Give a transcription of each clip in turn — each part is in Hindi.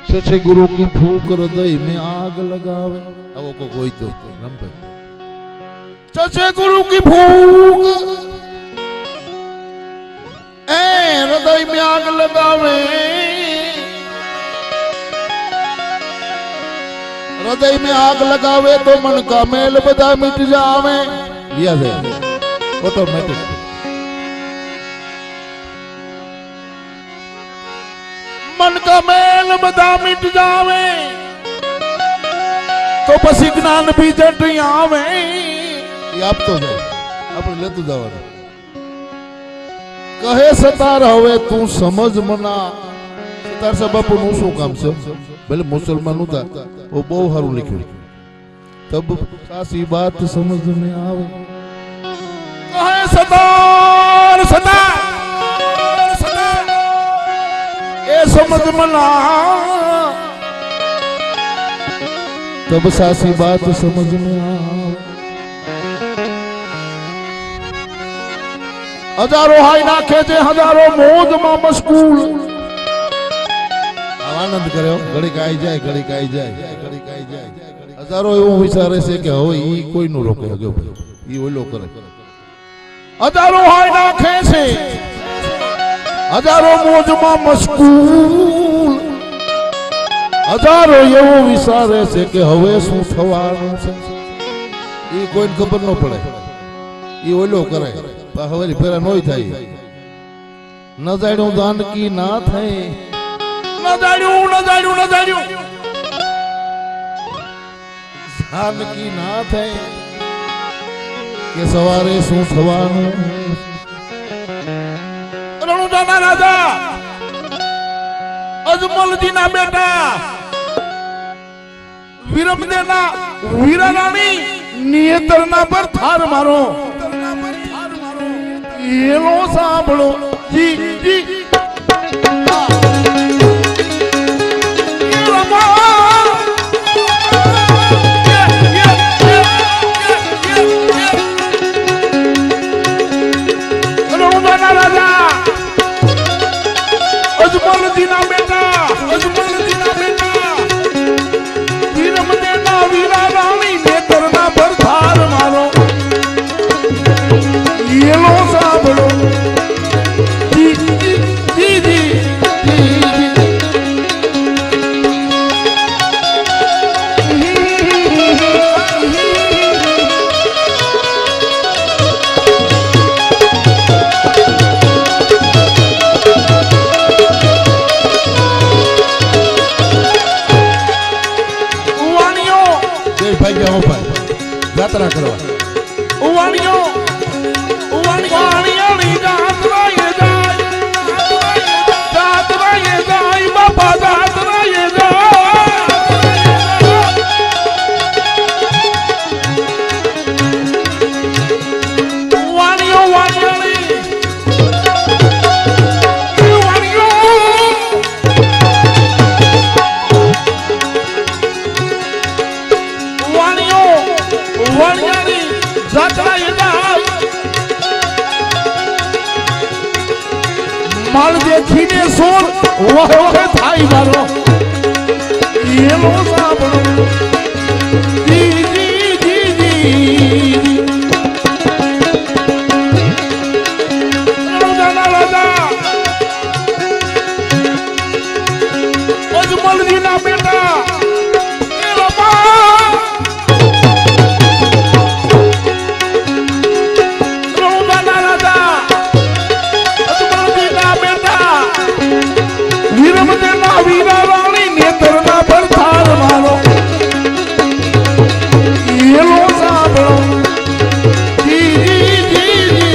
सचे गुरु की फूक हृदय में आग लगावे। अब को कोई तो रंभ सचे गुरु की फूक हृदय में आग लगावे। हृदय में आग लगावे तो मन का मेल बदा मिट जावे। लिया जाए ऑटोमेटिक। मन का मेल बदा मिट जावे तो पसी ज्ञान भी जट आवे। आप तो जाए अपने लेतु जावा कहे सतार हवे तू समझ मना। सतार से बापू नु शू काम से भले मुसलमान था वो बहु हारू लिख्યું तब सासी बात समझ में आवे। कहे सतार सतार ए समझ मना तब सासी बात समझ में आवे। हजारों हाई नाखे जे हजारों मौज में मशगूल। आनंद કર્યો ઘડીક આવી જાય ઘડીક આવી જાય ઘડીક આવી જાય। હજારો એવું વિચારે છે કે હવે ઈ કોઈ નો રોકે હજો ભાઈ ઈ ઓલો કરે। હજારો હાય નાખે છે હજારો મોજમાં મશગૂલ। હજારો એવું વિચારે છે કે હવે શું થવાનું છે ઈ કોઈને ખબર ન પડે ઈ ઓલો કરે। હવે ફેરા નોય થાય ન જાણ્યું દાન કી ના થાય। न जान्यू जान की नाथ है के सवारे शू थवानु। रणुजाना राजा अजमल जी ना बेटा वीरमदेना वीरा रानी नियतरना पर थार मारो। ये लो सांभळो जी जी यात्रा करवा उवाणियो उवाणियो नी यात्रा ये जाय बाबा यात्रा ये उवाणियो वाणियोनी उवाणियो वाणियो वाणियानी यात्रा ये जाय। माल देखीने सोर वह थाई मारो ये लो सांभळो जी जी जी जी रणुजाना राजा अजमल जी ना बेटा वीरा रानी नेत्रना पर थार मारो ये लो सांभळो जी जी जी।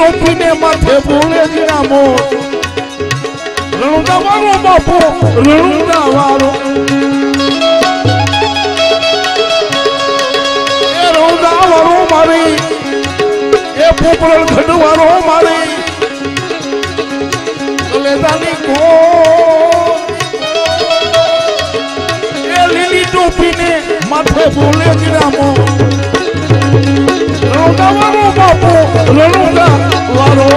टोपी ने माथे बोले रामो रणुदा वारो बापो रणुदा वारो ए रणुदा वारो मारी ए पोपड़ घड़ वारो मारी कलेदानी को ए लीली टोपी ने माथे बोले रामो रणुदा वारो बापो रणुदा वारो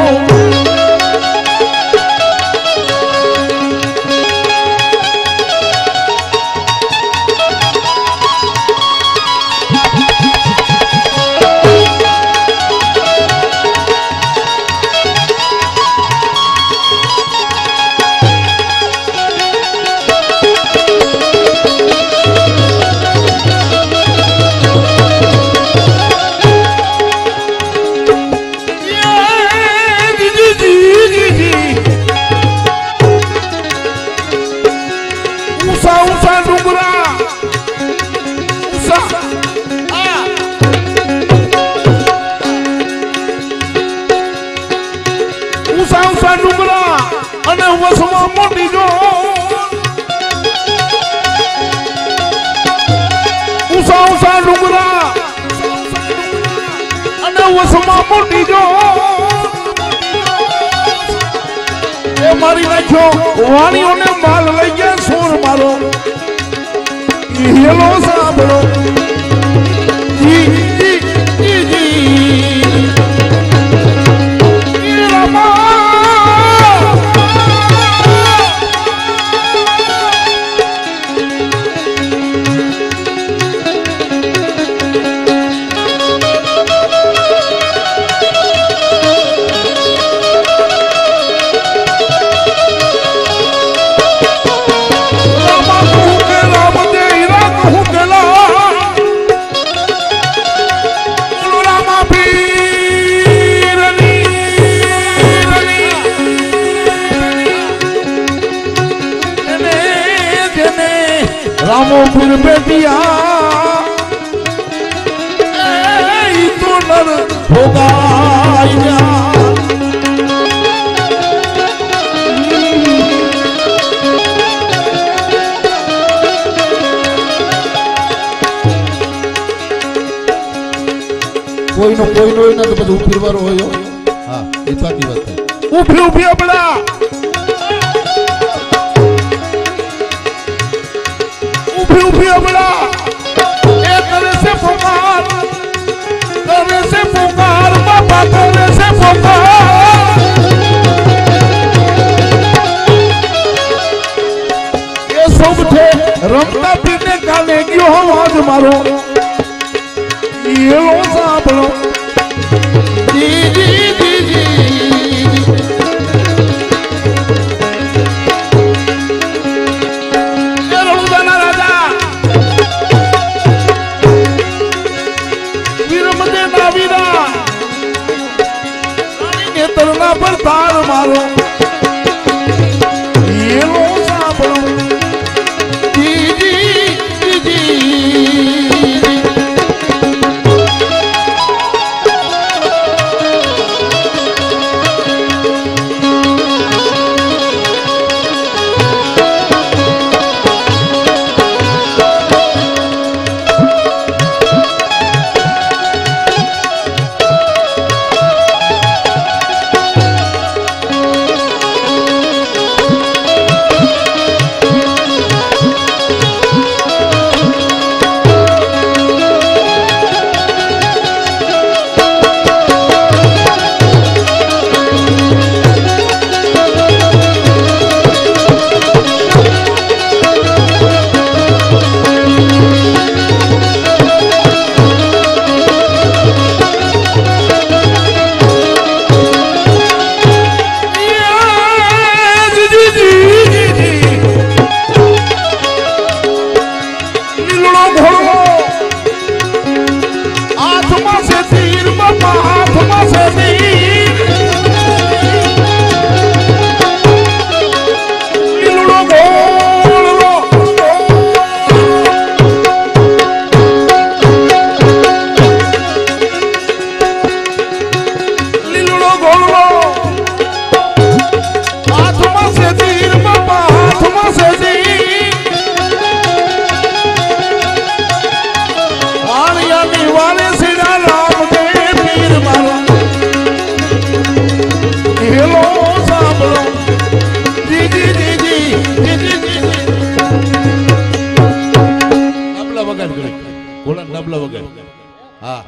मारी नाखो वाणियों ने माल लई गया सोर मारो हेलो सांभळो जी जी जी जी रामा रामो फिर बेटिया तो नर होगा कोई नो ना तो बस ऊपर बार हो यो हाँ इतना की बात है ऊपर ऊपर बड़ा उभी बड़ा एक करे से पुकार बाबा करे से पुकार ये सब थे रमता पीने काले क्यों आवाज मारो ये लो सांभळो जी जी जी जी तरना पर तार मारो ये लो सांभळो जी जी जी તબલા વગર. હા